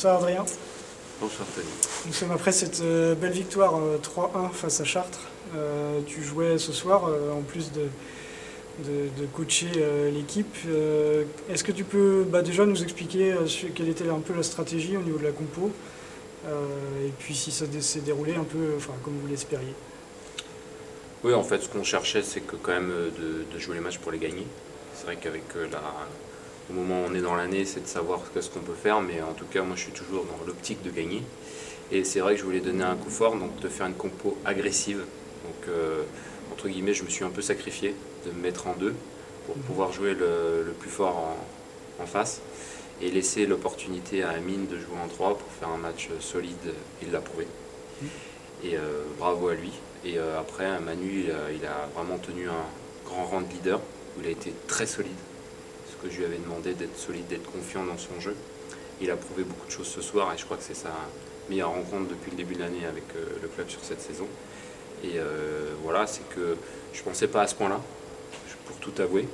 Bonsoir Adrien. Bonsoir Tony. Nous sommes après cette belle victoire 3-1 face à Chartres. Tu jouais ce soir en plus de coacher l'équipe. Est-ce que tu peux déjà nous expliquer quelle était un peu la stratégie au niveau de la compo et puis si ça s'est déroulé un peu comme vous l'espériez? Oui, en fait, ce qu'on cherchait, c'est que quand même de jouer les matchs pour les gagner. C'est vrai qu'avec au moment où on est dans l'année, c'est de savoir ce qu'on peut faire, mais en tout cas, moi, je suis toujours dans l'optique de gagner. Et c'est vrai que je voulais donner un coup fort, donc de faire une compo agressive. Donc, entre guillemets, je me suis un peu sacrifié de me mettre en deux pour pouvoir jouer le plus fort en face et laisser l'opportunité à Amine de jouer en 3 pour faire un match solide. Il l'a prouvé. Et bravo à lui. Et après, Manu, il a vraiment tenu un grand rang de leader où il a été très solide. Ce que je lui avais demandé, d'être solide, d'être confiant dans son jeu. Il a prouvé beaucoup de choses ce soir et je crois que c'est sa meilleure rencontre depuis le début de l'année avec le club sur cette saison. Et voilà, c'est que je ne pensais pas à ce point-là, pour tout avouer.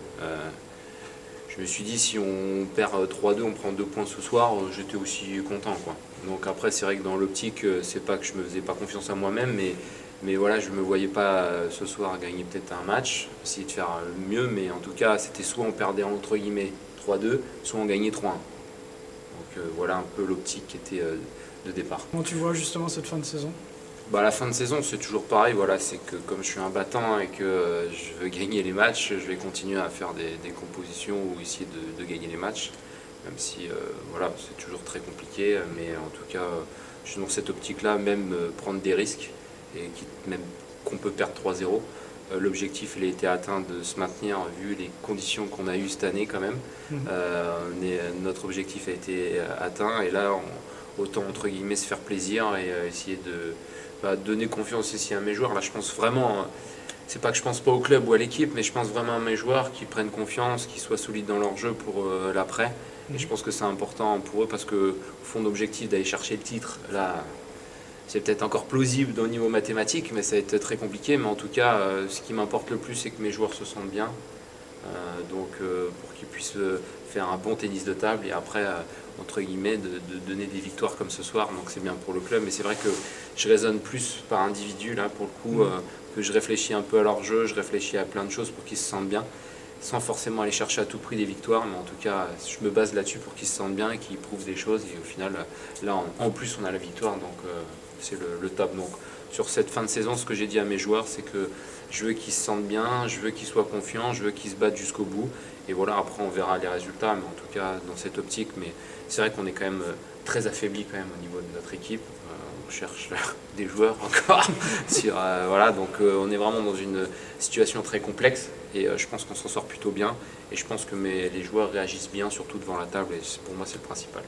Je me suis dit, si on perd 3-2, on prend 2 points ce soir, j'étais aussi content, quoi. Donc après, c'est vrai que dans l'optique, c'est pas que je me faisais pas confiance à moi-même, mais voilà, je me voyais pas ce soir gagner peut-être un match, essayer de faire mieux, mais en tout cas, c'était soit on perdait entre guillemets 3-2, soit on gagnait 3-1. Donc voilà un peu l'optique qui était de départ. Comment tu vois justement cette fin de saison? La fin de saison, c'est toujours pareil. Voilà, c'est que comme je suis un battant et que je veux gagner les matchs, je vais continuer à faire des compositions ou essayer de gagner les matchs. Même si voilà, c'est toujours très compliqué. Mais en tout cas, je suis dans cette optique-là, même prendre des risques, et même qu'on peut perdre 3-0. L'objectif, il a été atteint de se maintenir vu les conditions qu'on a eues cette année quand même. Notre objectif a été atteint et là, autant entre guillemets se faire plaisir et essayer de donner confiance ici à mes joueurs. Là, je pense vraiment, c'est pas que je pense pas au club ou à l'équipe, mais je pense vraiment à mes joueurs qui prennent confiance, qui soient solides dans leur jeu pour l'après. Et je pense que c'est important pour eux parce que au fond, l'objectif d'aller chercher le titre, là, c'est peut-être encore plausible au niveau mathématique, mais ça va être très compliqué. Mais en tout cas, ce qui m'importe le plus, c'est que mes joueurs se sentent bien. Donc pour qu'ils puissent faire un bon tennis de table et après entre guillemets de donner des victoires comme ce soir, donc c'est bien pour le club. Mais c'est vrai que je raisonne plus par individu là pour le coup, que je réfléchis un peu à leur jeu, je réfléchis à plein de choses pour qu'ils se sentent bien, sans forcément aller chercher à tout prix des victoires, mais en tout cas je me base là-dessus pour qu'ils se sentent bien et qu'ils prouvent des choses et au final là en plus on a la victoire, donc c'est le top. Donc sur cette fin de saison, ce que j'ai dit à mes joueurs, c'est que je veux qu'ils se sentent bien, je veux qu'ils soient confiants, je veux qu'ils se battent jusqu'au bout. Et voilà, après on verra les résultats, mais en tout cas dans cette optique. Mais c'est vrai qu'on est quand même très affaibli quand même au niveau de notre équipe. On cherche des joueurs encore. Voilà, donc on est vraiment dans une situation très complexe et je pense qu'on s'en sort plutôt bien. Et je pense que les joueurs réagissent bien, surtout devant la table. Et pour moi, c'est le principal.